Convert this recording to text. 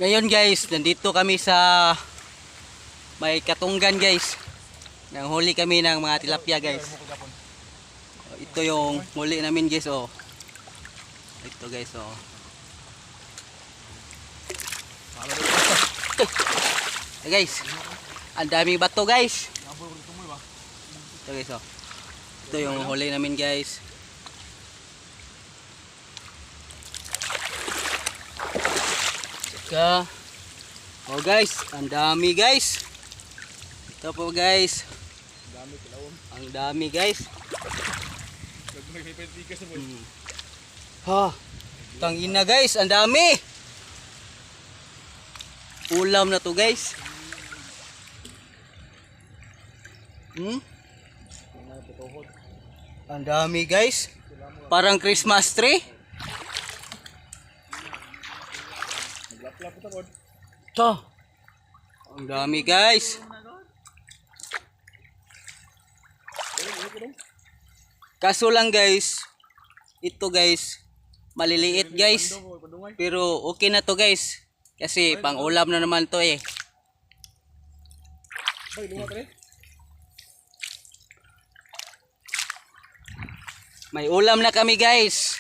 Ngayon guys, nandito kami sa may Katunggan guys. Nanghuli kami ng mga tilapia guys. Ito yung huli namin guys oh. Ito guys oh. Guys, ang daming bato guys. Ito guys oh. Ito yung huli namin guys. Tsaka, oh guys, ang dami guys. Ito po guys. Ang dami guys. Ha, tangina guys, ang dami. Ulam na to guys. Ang dami guys. Parang Christmas tree. Ito. Ang dami guys. Kaso lang guys, ito guys, maliliit guys. Pero okay na to guys. Kasi pang ulam na naman to eh. May ulam na kami guys.